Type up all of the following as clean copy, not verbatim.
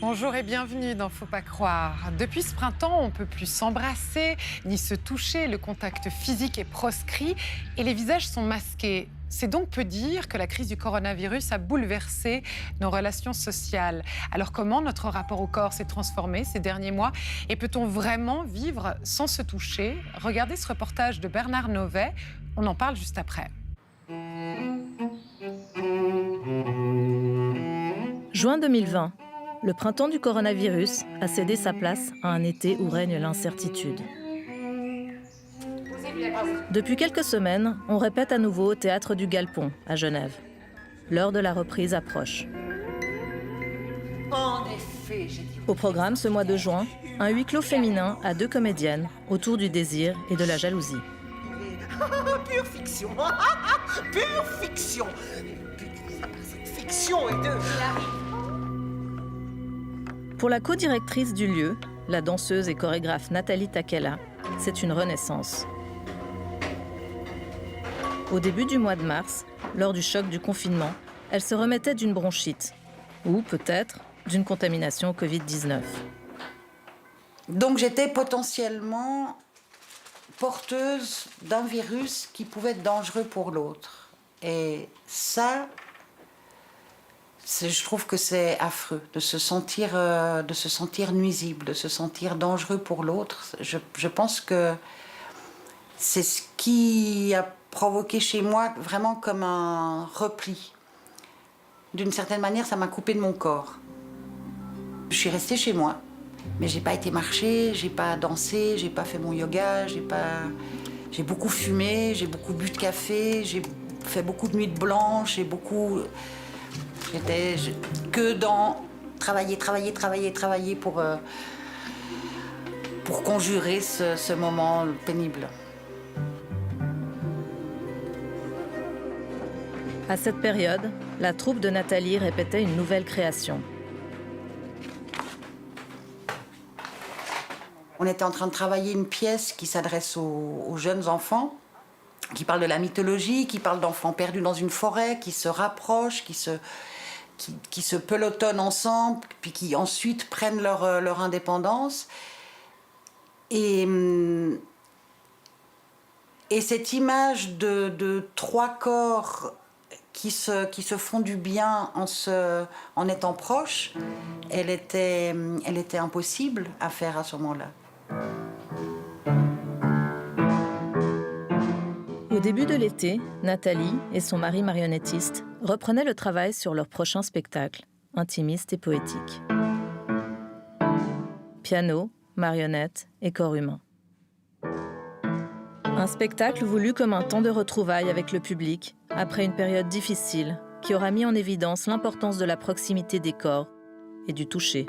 Bonjour et bienvenue dans Faut pas croire. Depuis ce printemps, on ne peut plus s'embrasser ni se toucher, le contact physique est proscrit et les visages sont masqués. C'est donc peu dire que la crise du coronavirus a bouleversé nos relations sociales. Alors comment notre rapport au corps s'est transformé ces derniers mois et peut-on vraiment vivre sans se toucher? Regardez ce reportage de Bernard Novet, on en parle juste après. Juin 2020, le printemps du coronavirus a cédé sa place à un été où règne l'incertitude. Depuis quelques semaines, on répète à nouveau au Théâtre du Galpon, à Genève. L'heure de la reprise approche. Au programme ce mois de juin, un huis clos féminin à 2 comédiennes autour du désir et de la jalousie. Pure fiction. Pure fiction. Fiction et de... Pour la co-directrice du lieu, la danseuse et chorégraphe Nathalie Takela, c'est une renaissance. Au début du mois de mars, lors du choc du confinement, elle se remettait d'une bronchite, ou peut-être d'une contamination au Covid-19. Donc j'étais potentiellement porteuse d'un virus qui pouvait être dangereux pour l'autre. Et ça, je trouve que c'est affreux de se sentir nuisible, de se sentir dangereux pour l'autre. Je pense que c'est ce qui a provoqué chez moi vraiment comme un repli. D'une certaine manière, ça m'a coupé de mon corps. Je suis restée chez moi, mais j'ai pas été marcher, j'ai pas dansé, j'ai pas fait mon yoga, j'ai beaucoup fumé, j'ai beaucoup bu de café, j'ai fait beaucoup de nuits blanches, j'étais que dans travailler pour conjurer ce moment pénible. À cette période, la troupe de Nathalie répétait une nouvelle création. On était en train de travailler une pièce qui s'adresse aux jeunes enfants, qui parle de la mythologie, qui parle d'enfants perdus dans une forêt, qui se rapprochent, qui se pelotonnent ensemble, puis qui ensuite prennent leur indépendance. Et cette image de trois corps qui se font du bien en étant proches, elle était impossible à faire à ce moment-là. Au début de l'été, Nathalie et son mari marionnettiste reprenaient le travail sur leur prochain spectacle, intimiste et poétique. Piano, marionnettes et corps humain. Un spectacle voulu comme un temps de retrouvailles avec le public, après une période difficile qui aura mis en évidence l'importance de la proximité des corps et du toucher.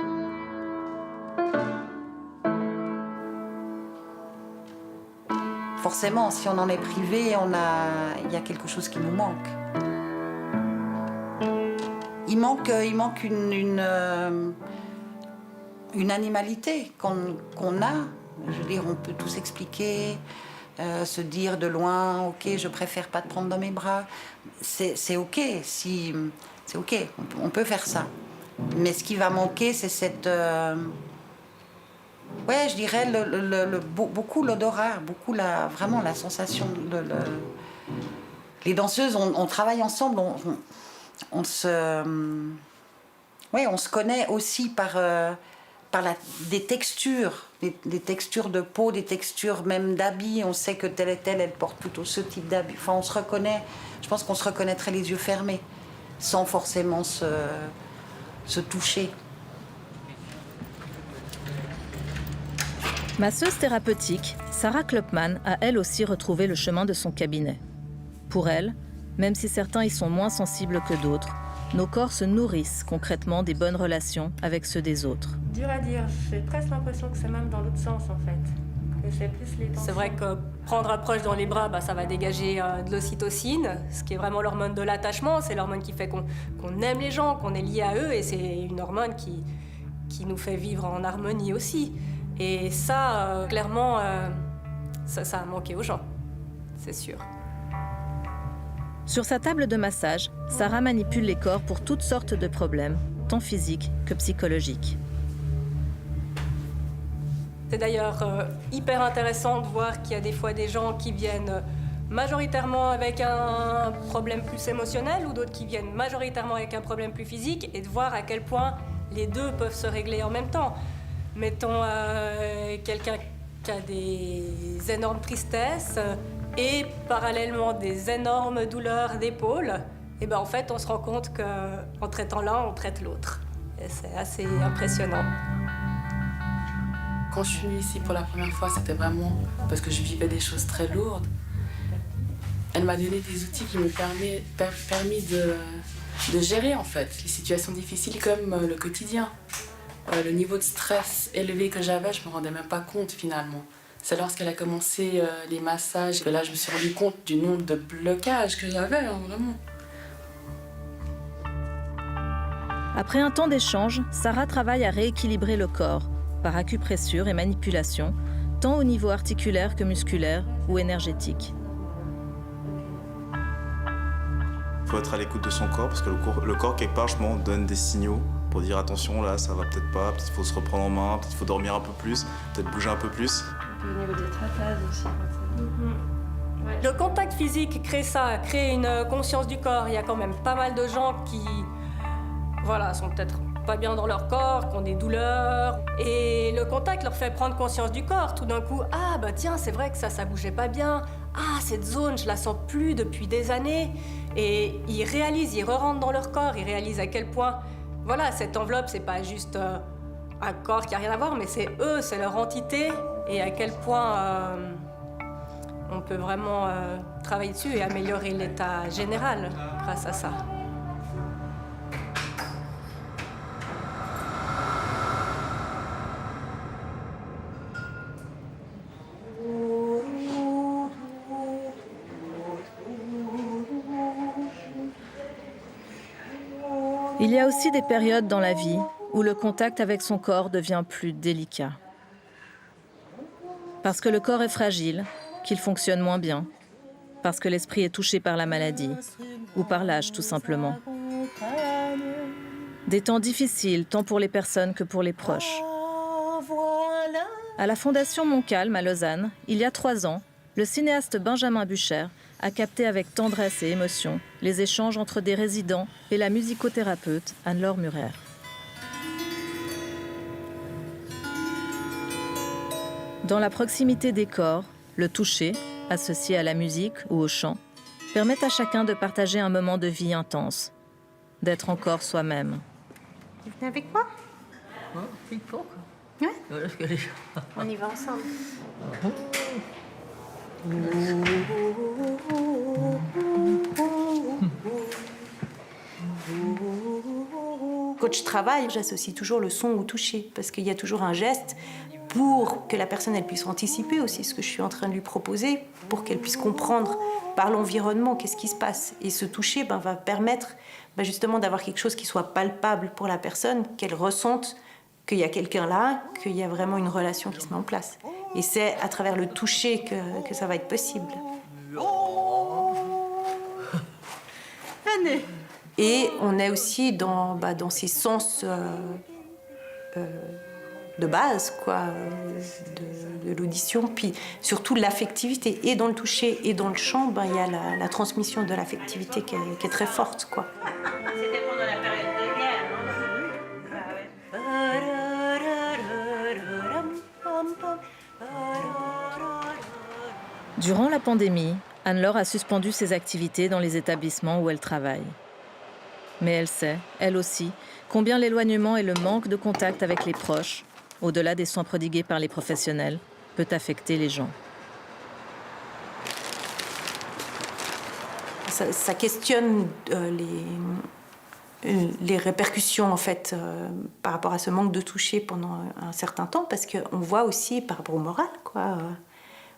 Forcément, si on en est privé, il y a quelque chose qui nous manque. Il manque une animalité qu'on a. Je veux dire, on peut tout s'expliquer, se dire de loin, ok, je préfère pas te prendre dans mes bras. C'est ok, c'est ok, on peut faire ça. Mais ce qui va manquer, c'est cette... ouais, je dirais beaucoup l'odorat, beaucoup vraiment la sensation. Les danseuses, on travaille ensemble, on se connaît aussi par des textures, des textures de peau, des textures même d'habits. On sait que telle et telle, elle porte plutôt ce type d'habit. Enfin, on se reconnaît. Je pense qu'on se reconnaîtrait les yeux fermés, sans forcément se toucher. Masseuse thérapeutique, Sarah Klopman a elle aussi retrouvé le chemin de son cabinet. Pour elle, même si certains y sont moins sensibles que d'autres, nos corps se nourrissent concrètement des bonnes relations avec ceux des autres. Dur à dire, j'ai presque l'impression que c'est même dans l'autre sens en fait. Que c'est plus les tensions. C'est vrai que prendre un proche dans les bras, ça va dégager de l'ocytocine, ce qui est vraiment l'hormone de l'attachement. C'est l'hormone qui fait qu'on aime les gens, qu'on est lié à eux, et c'est une hormone qui nous fait vivre en harmonie aussi. Et ça, clairement, ça a manqué aux gens, c'est sûr. Sur sa table de massage, Sarah manipule les corps pour toutes sortes de problèmes, tant physique que psychologique. C'est d'ailleurs hyper intéressant de voir qu'il y a des fois des gens qui viennent majoritairement avec un problème plus émotionnel ou d'autres qui viennent majoritairement avec un problème plus physique et de voir à quel point les deux peuvent se régler en même temps. Mettons quelqu'un qui a des énormes tristesses et parallèlement des énormes douleurs d'épaule, et ben en fait on se rend compte qu'en traitant l'un, on traite l'autre. Et c'est assez impressionnant. Quand je suis venue ici pour la première fois, c'était vraiment parce que je vivais des choses très lourdes. Elle m'a donné des outils qui me permis de gérer en fait les situations difficiles comme le quotidien. Le niveau de stress élevé que j'avais, je me rendais même pas compte finalement. C'est lorsqu'elle a commencé les massages que là je me suis rendu compte du nombre de blocages que j'avais, hein, vraiment. Après un temps d'échange, Sarah travaille à rééquilibrer le corps par acupressure et manipulation, tant au niveau articulaire que musculaire ou énergétique. Il faut être à l'écoute de son corps parce que le corps quelque part, je pense, donne des signaux pour dire attention, là ça va peut-être pas, peut-être qu'il faut se reprendre en main, peut-être qu'il faut dormir un peu plus, peut-être bouger un peu plus. Au niveau des traitades aussi. Le contact physique crée ça, crée une conscience du corps. Il y a quand même pas mal de gens qui sont peut-être pas bien dans leur corps, qui ont des douleurs. Et le contact leur fait prendre conscience du corps. Tout d'un coup, ah bah tiens, c'est vrai que ça bougeait pas bien. Ah, cette zone, je la sens plus depuis des années. Et ils réalisent, ils re-rentrent dans leur corps, ils réalisent à quel point, cette enveloppe, c'est pas juste un corps qui a rien à voir, mais c'est eux, c'est leur entité. Et à quel point on peut vraiment travailler dessus et améliorer l'état général grâce à ça. Il y a aussi des périodes dans la vie où le contact avec son corps devient plus délicat. Parce que le corps est fragile, qu'il fonctionne moins bien, parce que l'esprit est touché par la maladie ou par l'âge tout simplement. Des temps difficiles tant pour les personnes que pour les proches. À la Fondation Montcalm à Lausanne, il y a 3 ans, le cinéaste Benjamin Bucher a capté avec tendresse et émotion les échanges entre des résidents et la musicothérapeute Anne-Laure Murer. Dans la proximité des corps, le toucher, associé à la musique ou au chant, permet à chacun de partager un moment de vie intense, d'être encore soi-même. Tu venais avec moi? Il faut. Ouais. On y va ensemble. Quand je travaille, j'associe toujours le son au toucher, parce qu'il y a toujours un geste pour que la personne elle puisse anticiper aussi ce que je suis en train de lui proposer, pour qu'elle puisse comprendre par l'environnement qu'est-ce qui se passe. Et ce toucher va permettre justement d'avoir quelque chose qui soit palpable pour la personne, qu'elle ressente qu'il y a quelqu'un là, qu'il y a vraiment une relation qui se met en place. Et c'est à travers le toucher que ça va être possible. Et on est aussi dans ces sens de base, de l'audition, puis surtout l'affectivité. Et dans le toucher et dans le chant, il y a la transmission de l'affectivité qui est très forte, quoi. C'était pendant la période de guerre, Durant la pandémie, Anne-Laure a suspendu ses activités dans les établissements où elle travaille. Mais elle sait, elle aussi, combien l'éloignement et le manque de contact avec les proches, au-delà des soins prodigués par les professionnels, peut affecter les gens. Ça questionne les répercussions en fait par rapport à ce manque de toucher pendant un certain temps, parce qu'on voit aussi par rapport au moral,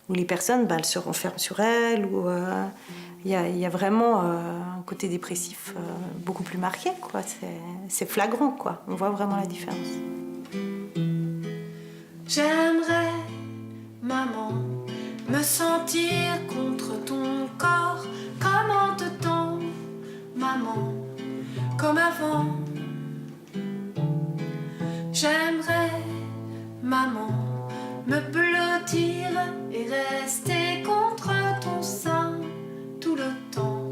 où les personnes elles se renferment sur elles, où il y a vraiment un côté dépressif beaucoup plus marqué, c'est flagrant, on voit vraiment la différence. J'aimerais, maman, me sentir contre ton corps, comme en te temps, maman, comme avant. J'aimerais, maman, me blottir et rester contre ton sein tout le temps.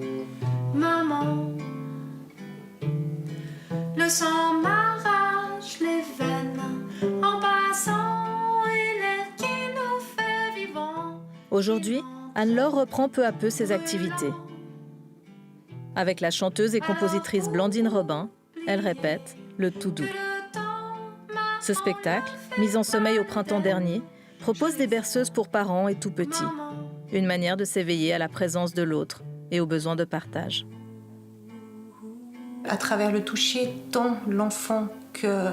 Maman, le sang m'arrache les veines en passant et l'air qui nous fait vivants. Aujourd'hui, Anne-Laure reprend peu à peu ses activités. Avec la chanteuse et compositrice Blandine Robin, elle répète le tout doux. Ce spectacle, mis en sommeil au printemps dernier, propose des berceuses pour parents et tout petits. Une manière de s'éveiller à la présence de l'autre et aux besoins de partage. À travers le toucher, tant l'enfant que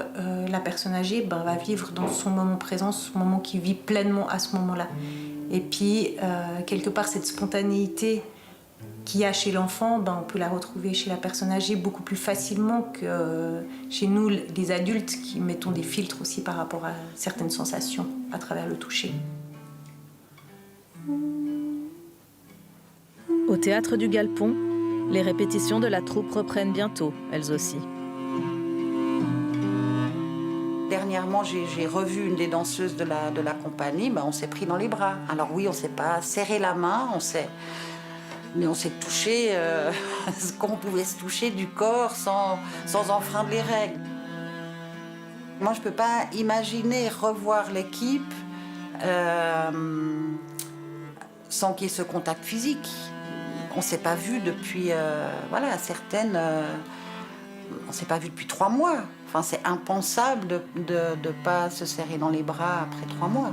la personne âgée va vivre dans son moment présent, son moment qui vit pleinement à ce moment-là. Et puis, quelque part, cette spontanéité qu'il y a chez l'enfant, on peut la retrouver chez la personne âgée beaucoup plus facilement que chez nous, les adultes, qui mettons des filtres aussi par rapport à certaines sensations à travers le toucher. Au théâtre du Galpon, les répétitions de la troupe reprennent bientôt, elles aussi. Dernièrement, j'ai revu une des danseuses de la compagnie, on s'est pris dans les bras. Alors oui, on ne s'est pas serré la main, mais on s'est touché ce qu'on pouvait se toucher du corps sans enfreindre les règles. Moi, je ne peux pas imaginer revoir l'équipe sans qu'il y ait ce contact physique. On ne s'est pas vu depuis, certaines, on ne s'est pas vu depuis 3 mois. Enfin, c'est impensable de ne pas se serrer dans les bras après 3 mois.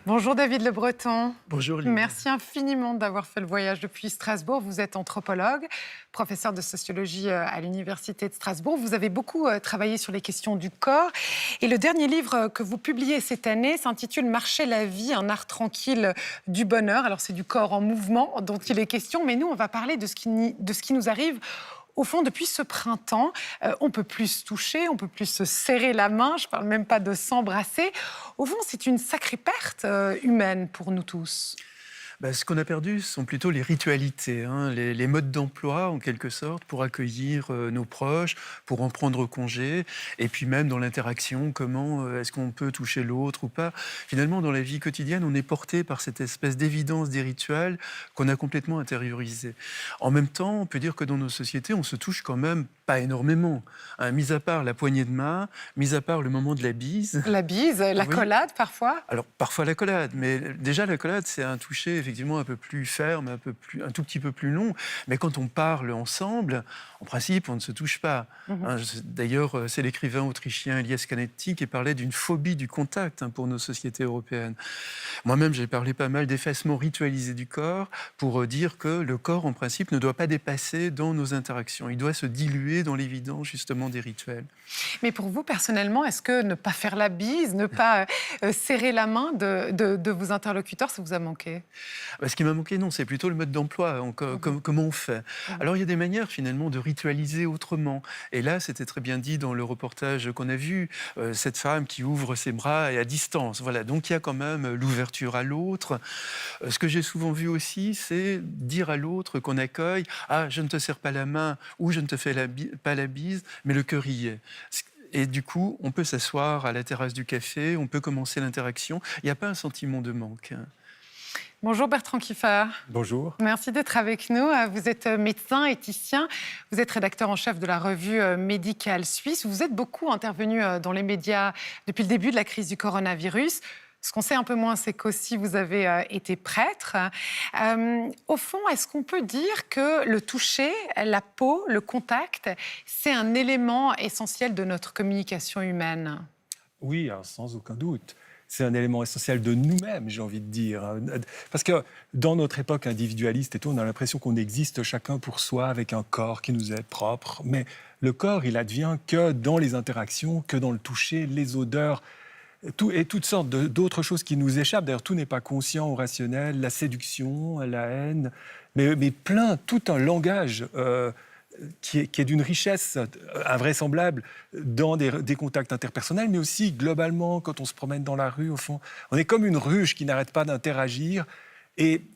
Bonjour David Le Breton. Bonjour Lily. Merci infiniment d'avoir fait le voyage depuis Strasbourg. Vous êtes anthropologue, professeur de sociologie à l'Université de Strasbourg. Vous avez beaucoup travaillé sur les questions du corps. Et le dernier livre que vous publiez cette année s'intitule « Marcher la vie, un art tranquille du bonheur ». Alors c'est du corps en mouvement dont il est question, mais nous on va parler de ce qui nous arrive au fond, depuis ce printemps, on ne peut plus se toucher, on ne peut plus se serrer la main, je ne parle même pas de s'embrasser. Au fond, c'est une sacrée perte humaine pour nous tous. Ce qu'on a perdu, ce sont plutôt les ritualités, les modes d'emploi, en quelque sorte, pour accueillir nos proches, pour en prendre congé, et puis même dans l'interaction, comment est-ce qu'on peut toucher l'autre ou pas. Finalement, dans la vie quotidienne, on est porté par cette espèce d'évidence des rituels qu'on a complètement intériorisé. En même temps, on peut dire que dans nos sociétés, on se touche quand même pas énormément. Mis à part la poignée de main, mis à part le moment de la bise. La bise, l'accolade parfois. Alors parfois l'accolade, mais déjà l'accolade, c'est un toucher effectivement un peu plus ferme, un tout petit peu plus long. Mais quand on parle ensemble, en principe, on ne se touche pas. D'ailleurs, c'est l'écrivain autrichien Elias Canetti qui parlait d'une phobie du contact pour nos sociétés européennes. Moi-même, j'ai parlé pas mal d'effacement ritualisé du corps pour dire que le corps, en principe, ne doit pas dépasser dans nos interactions. Il doit se diluer dans l'évidence, justement, des rituels. Mais pour vous, personnellement, est-ce que ne pas faire la bise, ne pas serrer la main de vos interlocuteurs, ça vous a manqué ? Ce qui m'a manqué, non, c'est plutôt le mode d'emploi, comment on fait. Alors, il y a des manières, finalement, de ritualiser autrement. Et là, c'était très bien dit dans le reportage qu'on a vu, cette femme qui ouvre ses bras et à distance. Voilà, donc il y a quand même l'ouverture à l'autre. Ce que j'ai souvent vu aussi, c'est dire à l'autre qu'on accueille « Ah, je ne te serre pas la main » ou « Je ne te fais pas la bise », mais le cœur y est. Et du coup, on peut s'asseoir à la terrasse du café, on peut commencer l'interaction. Il n'y a pas un sentiment de manque. Bonjour Bertrand Kieffer. Bonjour. Merci d'être avec nous. Vous êtes médecin, éthicien, vous êtes rédacteur en chef de la revue Médicale Suisse. Vous êtes beaucoup intervenu dans les médias depuis le début de la crise du coronavirus. Ce qu'on sait un peu moins, c'est qu'aussi vous avez été prêtre. Au fond, est-ce qu'on peut dire que le toucher, la peau, le contact, c'est un élément essentiel de notre communication humaine ? Oui, sans aucun doute. C'est un élément essentiel de nous-mêmes, j'ai envie de dire. Parce que dans notre époque individualiste et tout, on a l'impression qu'on existe chacun pour soi avec un corps qui nous est propre. Mais le corps, il advient que dans les interactions, que dans le toucher, les odeurs, et toutes sortes d'autres choses qui nous échappent. D'ailleurs, tout n'est pas conscient ou rationnel, la séduction, la haine, mais tout un langage qui est d'une richesse invraisemblable dans des contacts interpersonnels, mais aussi globalement, quand on se promène dans la rue, au fond, on est comme une ruche qui n'arrête pas d'interagir.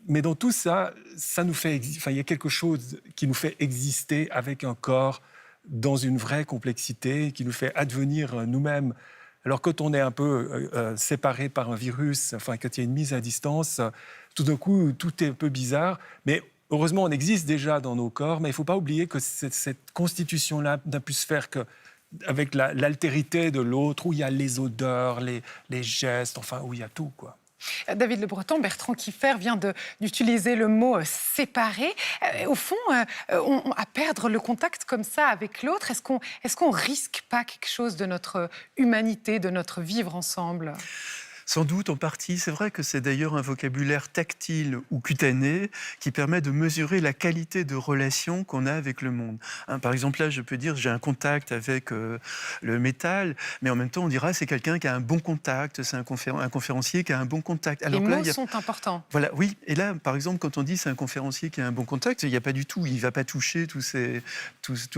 Mais dans tout ça, il y a quelque chose qui nous fait exister avec un corps dans une vraie complexité, qui nous fait advenir nous-mêmes. Alors quand on est un peu séparé par un virus, quand il y a une mise à distance, tout d'un coup, tout est un peu bizarre. Mais heureusement, on existe déjà dans nos corps, mais il ne faut pas oublier que cette constitution-là n'a pu se faire qu'avec l'altérité de l'autre, où il y a les odeurs, les gestes, où il y a tout, quoi. David Le Breton, Bertrand Kiefer vient d'utiliser le mot séparer. Au fond, à perdre le contact comme ça avec l'autre, est-ce qu'on risque pas quelque chose de notre humanité, de notre vivre ensemble ? Sans doute, en partie. C'est vrai que c'est d'ailleurs un vocabulaire tactile ou cutané qui permet de mesurer la qualité de relation qu'on a avec le monde. Par exemple, là, je peux dire j'ai un contact avec le métal, mais en même temps, on dira c'est quelqu'un qui a un bon contact, c'est un conférencier qui a un bon contact. Alors les mots sont importants. Voilà, oui. Et là, par exemple, quand on dit c'est un conférencier qui a un bon contact, il n'y a pas du tout, il ne va pas toucher tous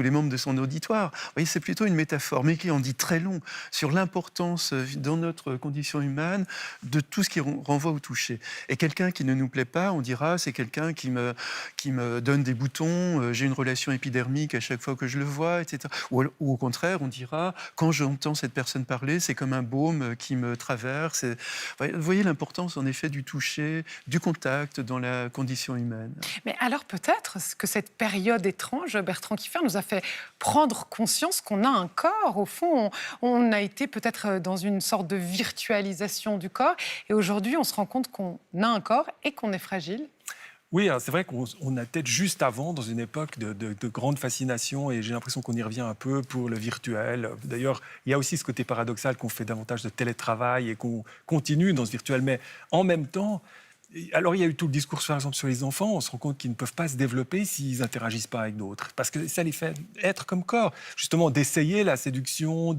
les membres de son auditoire. Vous voyez, c'est plutôt une métaphore, mais qui en dit très long sur l'importance dans notre condition humaine de tout ce qui renvoie au toucher. Et quelqu'un qui ne nous plaît pas, on dira c'est quelqu'un qui me donne des boutons, j'ai une relation épidermique à chaque fois que je le vois, etc. Ou au contraire, on dira quand j'entends cette personne parler, c'est comme un baume qui me traverse. Vous voyez l'importance en effet du toucher, du contact dans la condition humaine. Mais alors peut-être que cette période étrange, Bertrand Kiefer, nous a fait prendre conscience qu'on a un corps. Au fond, on a été peut-être dans une sorte de virtualisation du corps. Et aujourd'hui, on se rend compte qu'on a un corps et qu'on est fragile. Oui, c'est vrai qu'on a peut-être juste avant, dans une époque de grande fascination, et j'ai l'impression qu'on y revient un peu pour le virtuel. D'ailleurs, il y a aussi ce côté paradoxal qu'on fait davantage de télétravail et qu'on continue dans ce virtuel. Mais en même temps, alors il y a eu tout le discours, par exemple, sur les enfants. On se rend compte qu'ils ne peuvent pas se développer s'ils n'interagissent pas avec d'autres. Parce que ça les fait être comme corps. Justement, d'essayer la séduction.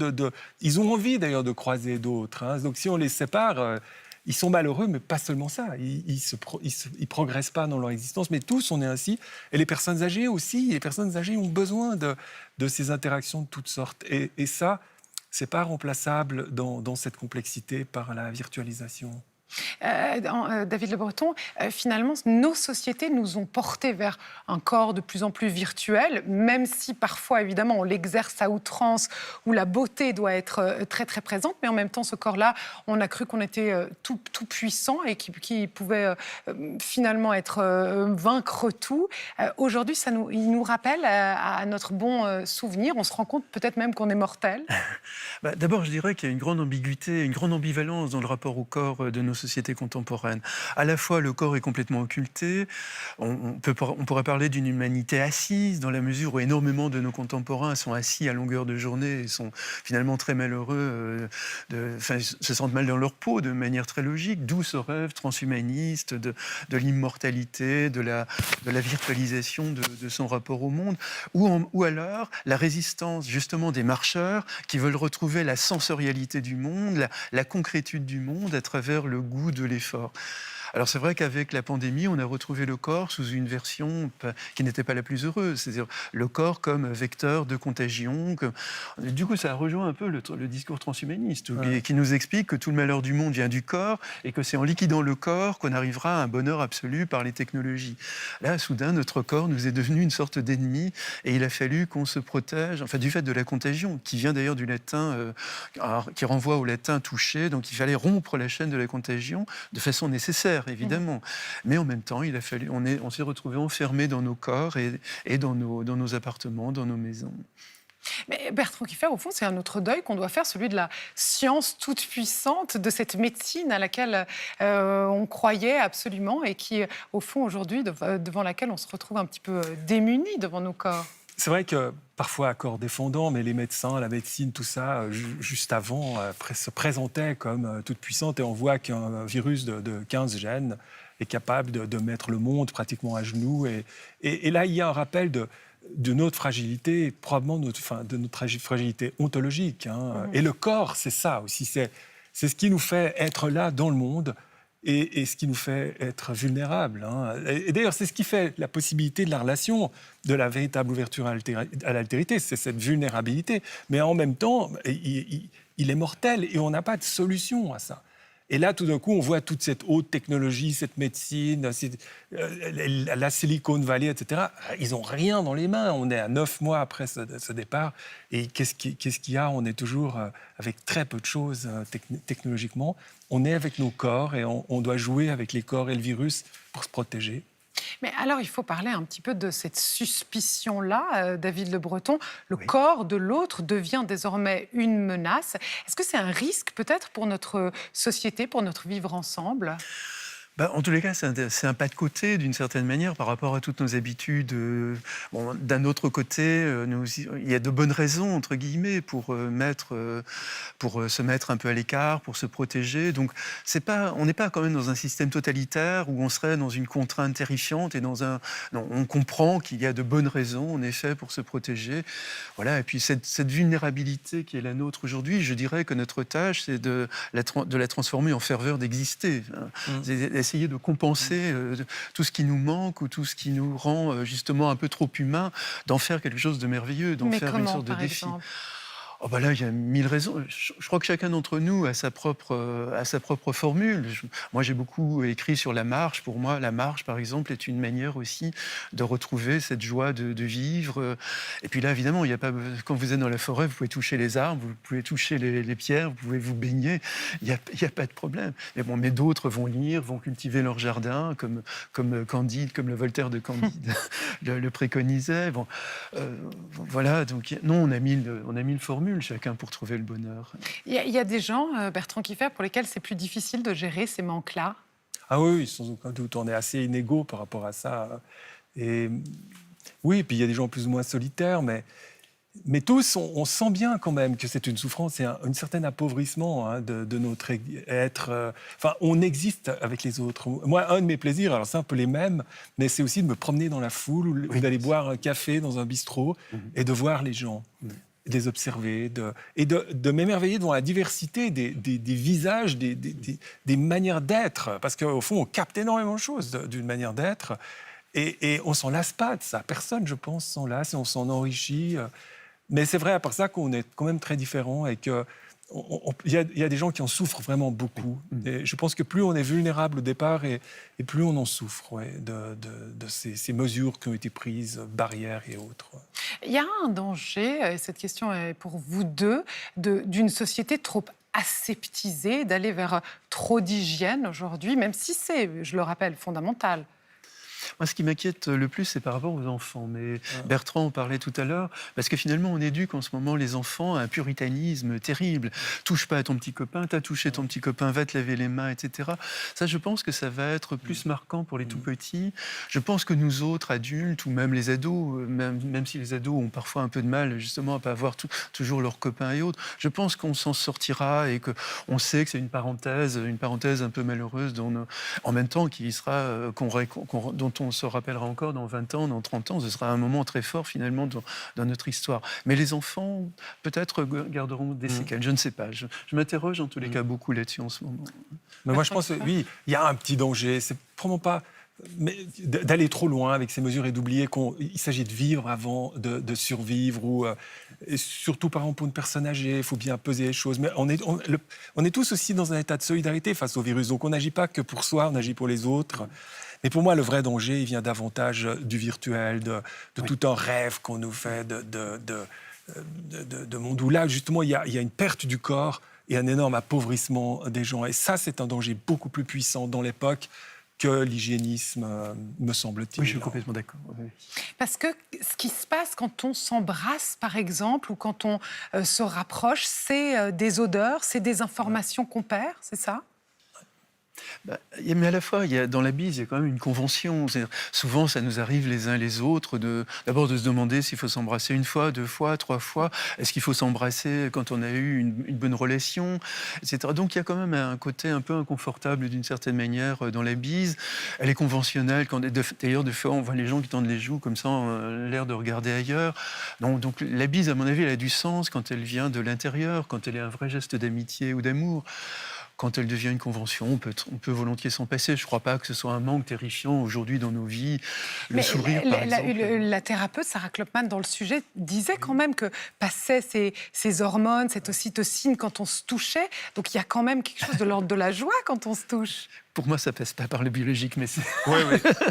Ils ont envie, d'ailleurs, de croiser d'autres. Donc si on les sépare... Ils sont malheureux, mais pas seulement ça. Ils progressent pas dans leur existence, mais tous, on est ainsi. Et les personnes âgées aussi. Les personnes âgées ont besoin de ces interactions de toutes sortes. Et ça, c'est pas remplaçable dans cette complexité par la virtualisation. David Le Breton, finalement, nos sociétés nous ont portés vers un corps de plus en plus virtuel, même si parfois, évidemment, on l'exerce à outrance, où la beauté doit être très, très présente, mais en même temps, ce corps-là, on a cru qu'on était tout puissant et qui pouvait finalement vaincre tout. Aujourd'hui, il nous rappelle à notre bon souvenir, on se rend compte peut-être même qu'on est mortel. D'abord, je dirais qu'il y a une grande ambiguïté, une grande ambivalence dans le rapport au corps de nos sociétés contemporaines. À la fois, le corps est complètement occulté. On pourrait parler d'une humanité assise, dans la mesure où énormément de nos contemporains sont assis à longueur de journée et sont finalement très malheureux, se sentent mal dans leur peau de manière très logique, d'où ce rêve transhumaniste de l'immortalité, de la virtualisation de son rapport au monde, ou alors la résistance justement des marcheurs qui veulent retrouver la sensorialité du monde, la concrétude du monde à travers le goût de l'effort. Alors c'est vrai qu'avec la pandémie, on a retrouvé le corps sous une version qui n'était pas la plus heureuse, c'est-à-dire le corps comme vecteur de contagion. Du coup, ça rejoint un peu le discours transhumaniste qui nous explique que tout le malheur du monde vient du corps et que c'est en liquidant le corps qu'on arrivera à un bonheur absolu par les technologies. Là, soudain, notre corps nous est devenu une sorte d'ennemi et il a fallu qu'on se protège, du fait de la contagion, qui vient d'ailleurs du latin, qui renvoie au latin toucher, donc il fallait rompre la chaîne de la contagion de façon nécessaire, évidemment. Mais en même temps, on s'est retrouvés enfermés dans nos corps et dans nos appartements, dans nos maisons. Mais Bertrand Kiefer, au fond, c'est un autre deuil qu'on doit faire, celui de la science toute puissante, de cette médecine à laquelle on croyait absolument et qui, au fond, aujourd'hui, devant laquelle on se retrouve un petit peu démunis devant nos corps. C'est vrai que parfois, à corps défendant, mais les médecins, la médecine, tout ça, juste avant, se présentait comme toute puissante. Et on voit qu'un virus de 15 gènes est capable de mettre le monde pratiquement à genoux. Et là, il y a un rappel de notre fragilité, probablement de notre fragilité ontologique. Et le corps, c'est ça aussi. C'est ce qui nous fait être là dans le monde. et ce qui nous fait être vulnérables. Hein. Et d'ailleurs, c'est ce qui fait la possibilité de la relation, de la véritable ouverture à l'altérité, c'est cette vulnérabilité. Mais en même temps, il est mortel et on n'a pas de solution à ça. Et là, tout d'un coup, on voit toute cette haute technologie, cette médecine, la Silicon Valley, etc. Ils n'ont rien dans les mains. On est à 9 mois après ce départ. Et qu'est-ce qu'il y a? On est toujours avec très peu de choses technologiquement. On est avec nos corps et on doit jouer avec les corps et le virus pour se protéger. Mais alors, il faut parler un petit peu de cette suspicion-là, David Le Breton. Le corps de l'autre devient désormais une menace. Est-ce que c'est un risque peut-être pour notre société, pour notre vivre ensemble ? En tous les cas, c'est un pas de côté, d'une certaine manière, par rapport à toutes nos habitudes. Bon, d'un autre côté, il y a de bonnes raisons, entre guillemets, pour se mettre un peu à l'écart, pour se protéger. Donc, on n'est pas quand même dans un système totalitaire où on serait dans une contrainte terrifiante. Non, on comprend qu'il y a de bonnes raisons, en effet, pour se protéger. Voilà. Et puis, cette vulnérabilité qui est la nôtre aujourd'hui, je dirais que notre tâche, c'est de la transformer en ferveur d'exister. Essayer de compenser tout ce qui nous manque ou tout ce qui nous rend justement un peu trop humain, d'en faire quelque chose de merveilleux, d'en faire une sorte de défi. Là, il y a 1000 raisons. Je crois que chacun d'entre nous a sa propre formule. Moi, j'ai beaucoup écrit sur la marche. Pour moi, la marche, par exemple, est une manière aussi de retrouver cette joie de vivre. Et puis là, évidemment, il y a pas, quand vous êtes dans la forêt, vous pouvez toucher les arbres, vous pouvez toucher les pierres, vous pouvez vous baigner. Il n'y a pas de problème. Mais d'autres vont lire, vont cultiver leur jardin, comme Candide, comme le Voltaire de Candide le préconisait. Voilà. Donc, non, on a 1000 formules chacun pour trouver le bonheur. Il y a des gens, Bertrand Kiffer, pour lesquels c'est plus difficile de gérer ces manques-là? Ah oui, sans aucun doute. On est assez inégaux par rapport à ça. Et oui, puis il y a des gens plus ou moins solitaires, mais tous, on sent bien quand même que c'est une souffrance, c'est un certain appauvrissement de notre être. On existe avec les autres. Moi, un de mes plaisirs, alors c'est un peu les mêmes, mais c'est aussi de me promener dans la foule ou d'aller boire un café dans un bistrot et de voir les gens. De les observer, de m'émerveiller devant la diversité des visages, des manières d'être. Parce qu'au fond, on capte énormément de choses d'une manière d'être. Et on ne s'en lasse pas de ça. Personne, je pense, s'en lasse et on s'en enrichit. Mais c'est vrai, à part ça, qu'on est quand même très différents et que il y a des gens qui en souffrent vraiment beaucoup. Et je pense que plus on est vulnérable au départ et plus on en souffre de ces mesures qui ont été prises, barrières et autres. Il y a un danger, et cette question est pour vous deux, d'une société trop aseptisée, d'aller vers trop d'hygiène aujourd'hui, même si c'est, je le rappelle, fondamental. Moi, ce qui m'inquiète le plus, c'est par rapport aux enfants. Mais Bertrand en parlait tout à l'heure, parce que finalement, on éduque en ce moment les enfants à un puritanisme terrible. Touche pas à ton petit copain, t'as touché ton petit copain, va te laver les mains, etc. Ça, je pense que ça va être plus marquant pour les tout-petits. Je pense que nous autres, adultes, ou même les ados, même si les ados ont parfois un peu de mal, justement, à pas avoir toujours leurs copains et autres, je pense qu'on s'en sortira et qu'on sait que c'est une parenthèse un peu malheureuse, en même temps, qui sera, dont on se rappellera encore dans 20 ans, dans 30 ans. Ce sera un moment très fort, finalement, dans notre histoire. Mais les enfants, peut-être, garderont des séquelles. Je ne sais pas. Je m'interroge, en tous les cas, beaucoup là-dessus en ce moment. Mais moi, je pense, oui, il y a un petit danger. C'est vraiment pas d'aller trop loin avec ces mesures et d'oublier qu'il s'agit de vivre avant de survivre. Et surtout, par exemple, pour une personne âgée, il faut bien peser les choses. Mais on est tous aussi dans un état de solidarité face au virus. Donc, on n'agit pas que pour soi, on agit pour les autres. Mais pour moi, le vrai danger, il vient davantage du virtuel, de tout un rêve qu'on nous fait, de monde où là, justement, il y a une perte du corps et un énorme appauvrissement des gens. Et ça, c'est un danger beaucoup plus puissant dans l'époque que l'hygiénisme, me semble-t-il. Oui, je suis complètement d'accord. Oui. Parce que ce qui se passe quand on s'embrasse, par exemple, ou quand on se rapproche, c'est des odeurs, c'est des informations qu'on perd, c'est ça ? Mais à la fois, dans la bise, il y a quand même une convention. Souvent, ça nous arrive les uns les autres d'abord de se demander s'il faut s'embrasser une fois, 2 fois, 3 fois. Est-ce qu'il faut s'embrasser quand on a eu une bonne relation, etc. Donc, il y a quand même un côté un peu inconfortable, d'une certaine manière, dans la bise. Elle est conventionnelle. D'ailleurs, des fois, on voit les gens qui tendent les joues comme ça, l'air de regarder ailleurs. Donc, la bise, à mon avis, elle a du sens quand elle vient de l'intérieur, quand elle est un vrai geste d'amitié ou d'amour. quand elle devient une convention, on peut volontiers s'en passer. Je ne crois pas que ce soit un manque terrifiant aujourd'hui dans nos vies. Le sourire, par exemple. La thérapeute Sarah Kloppman, dans le sujet, disait quand même que passaient ces hormones, cette ocytocine, quand on se touchait. Donc il y a quand même quelque chose de l'ordre de la joie quand on se touche. Pour moi, ça passe pas par le biologique, mais c'est... Oui.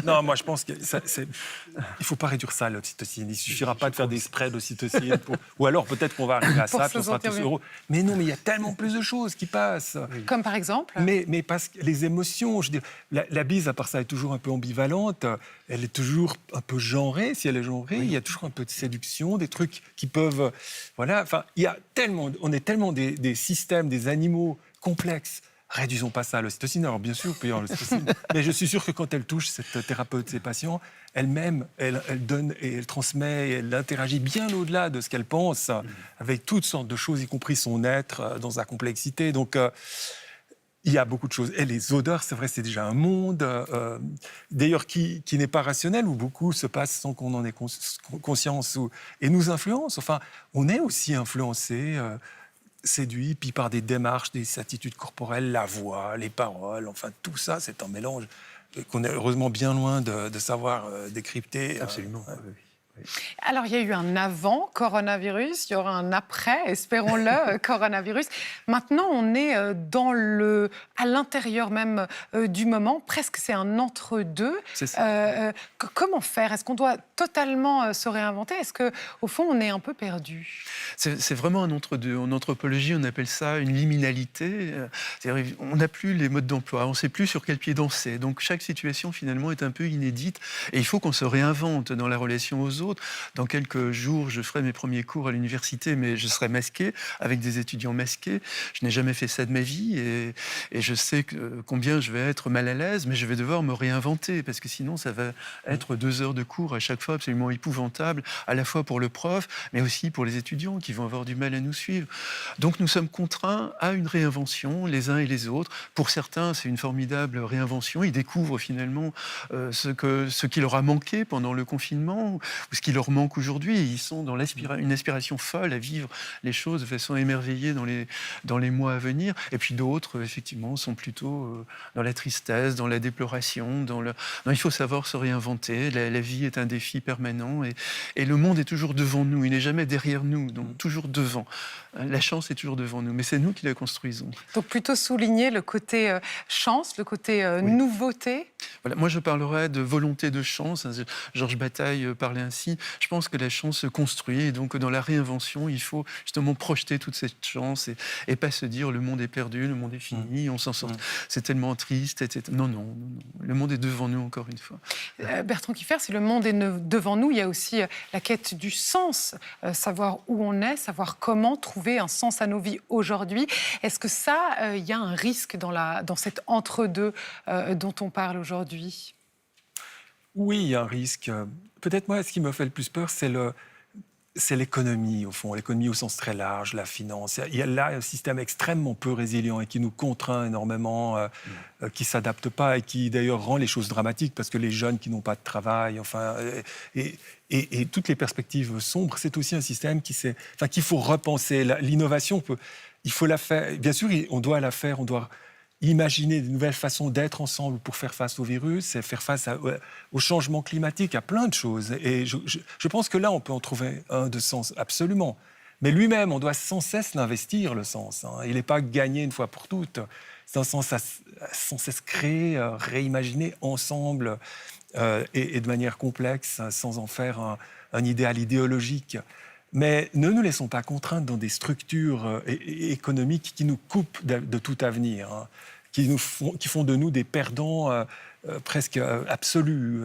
Non, moi, je pense qu'il ne faut pas réduire ça, l'ocytocine. Il ne suffira pas de faire des sprays d'ocytocine. Ou alors, peut-être qu'on va arriver à ça, puis on sera tous heureux. Mais non, mais il y a tellement plus de choses qui passent. Comme par exemple mais parce que les émotions, je veux dire, la bise, à part ça, est toujours un peu ambivalente. Elle est toujours un peu genrée. Si elle est genrée, il y a toujours un peu de séduction, des trucs qui peuvent... Voilà, enfin, il y a tellement... On est tellement des systèmes, des animaux complexes. Réduisons pas ça à l'ocytocine. Alors, bien sûr, payons l'ocytocine. Mais je suis sûr que quand elle touche cette thérapeute, ses patients, elle-même, elle donne et elle transmet, et elle interagit bien au-delà de ce qu'elle pense, avec toutes sortes de choses, y compris son être, dans sa complexité. Donc, il y a beaucoup de choses. Et les odeurs, c'est vrai, c'est déjà un monde, d'ailleurs, qui n'est pas rationnel, où beaucoup se passe sans qu'on en ait conscience, et nous influence. Enfin, on est aussi influencé... séduit, puis par des démarches, des attitudes corporelles, la voix, les paroles, enfin tout ça, c'est un mélange qu'on est heureusement bien loin de savoir décrypter. Absolument. Alors, il y a eu un avant coronavirus, il y aura un après, espérons-le, coronavirus. Maintenant, on est à l'intérieur même du moment, presque c'est un entre-deux. Comment faire? Est-ce qu'on doit totalement se réinventer? Est-ce qu'au fond, on est un peu perdu? C'est vraiment un entre-deux. En anthropologie, on appelle ça une liminalité. C'est-à-dire, on n'a plus les modes d'emploi, on ne sait plus sur quel pied danser. Donc, chaque situation, finalement, est un peu inédite. Et il faut qu'on se réinvente dans la relation aux autres. Dans quelques jours, je ferai mes premiers cours à l'université, mais je serai masqué, avec des étudiants masqués. Je n'ai jamais fait ça de ma vie et je sais combien je vais être mal à l'aise, mais je vais devoir me réinventer parce que sinon, ça va être 2 heures de cours à chaque fois absolument épouvantable, à la fois pour le prof, mais aussi pour les étudiants qui vont avoir du mal à nous suivre. Donc, nous sommes contraints à une réinvention, les uns et les autres. Pour certains, c'est une formidable réinvention. Ils découvrent finalement ce qui leur a manqué pendant le confinement, ce qui leur manque aujourd'hui. Ils sont dans une aspiration folle à vivre les choses de façon émerveillée dans les mois à venir. Et puis d'autres, effectivement, sont plutôt dans la tristesse, dans la déploration. Non, il faut savoir se réinventer. La vie est un défi permanent et le monde est toujours devant nous. Il n'est jamais derrière nous, donc toujours devant. La chance est toujours devant nous, mais c'est nous qui la construisons. Donc plutôt souligner le côté chance, le côté nouveauté. Voilà, moi, je parlerais de volonté de chance. Georges Bataille parlait ainsi. Je pense que la chance se construit et donc dans la réinvention, il faut justement projeter toute cette chance et pas se dire le monde est perdu, le monde est fini, on s'en sort, c'est tellement triste, etc. Non. Le monde est devant nous encore une fois. Bertrand Kieffer, si le monde est devant nous, il y a aussi la quête du sens, savoir où on est, savoir comment trouver un sens à nos vies aujourd'hui. Est-ce que ça, il y a un risque dans cet entre-deux dont on parle aujourd'hui? Oui, il y a un risque. Peut-être moi, ce qui me fait le plus peur, c'est l'économie, au fond, l'économie au sens très large, la finance. Il y a là un système extrêmement peu résilient et qui nous contraint énormément, qui ne s'adapte pas et qui d'ailleurs rend les choses dramatiques parce que les jeunes qui n'ont pas de travail, enfin, et toutes les perspectives sombres, c'est aussi un système qu'il faut repenser. L'innovation, il faut la faire. Bien sûr, on doit la faire, on doit imaginer de nouvelles façons d'être ensemble pour faire face au virus, et faire face au changement climatique, à plein de choses. Et je pense que là, on peut en trouver un de sens, absolument. Mais lui-même, on doit sans cesse l'investir, le sens. Il n'est pas gagné une fois pour toutes. C'est un sens à sans cesse créer, réimaginer ensemble et de manière complexe, sans en faire un idéal idéologique. Mais ne nous laissons pas contraindre dans des structures économiques qui nous coupent de tout avenir, qui font de nous des perdants presque absolus.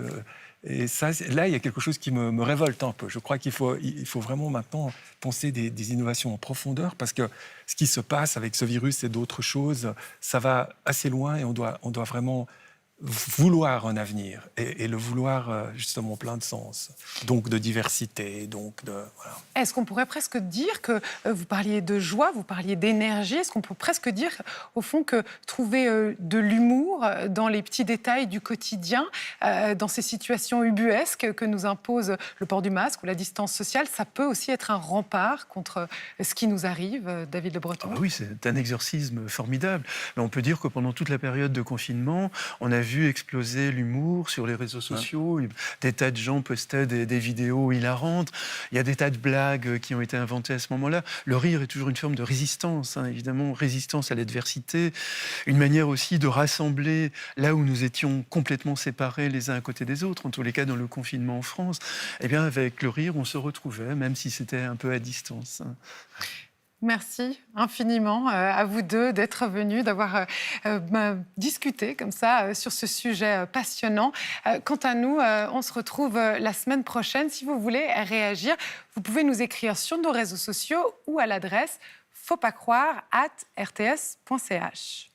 Et ça, là, il y a quelque chose qui me révolte un peu. Je crois qu'il faut vraiment maintenant penser des innovations en profondeur parce que ce qui se passe avec ce virus et d'autres choses, ça va assez loin et on doit vraiment vouloir un avenir et le vouloir justement plein de sens, donc de diversité, donc de... Voilà. Est-ce qu'on pourrait presque dire que vous parliez de joie, vous parliez d'énergie, est-ce qu'on peut presque dire au fond que trouver de l'humour dans les petits détails du quotidien, dans ces situations ubuesques que nous impose le port du masque ou la distance sociale, ça peut aussi être un rempart contre ce qui nous arrive, David Le Breton? Oui, c'est un exorcisme formidable. Mais on peut dire que pendant toute la période de confinement, on a vu exploser l'humour sur les réseaux sociaux. Des tas de gens postaient des vidéos hilarantes. Il y a des tas de blagues qui ont été inventées à ce moment-là. Le rire est toujours une forme de résistance, évidemment, résistance à l'adversité. Une manière aussi de rassembler là où nous étions complètement séparés les uns à côté des autres, en tous les cas dans le confinement en France. Eh bien, avec le rire, on se retrouvait, même si c'était un peu à distance. Merci infiniment à vous deux d'être venus, d'avoir discuté comme ça sur ce sujet passionnant. Quant à nous, on se retrouve la semaine prochaine. Si vous voulez réagir, vous pouvez nous écrire sur nos réseaux sociaux ou à l'adresse fautpascroire@rts.ch.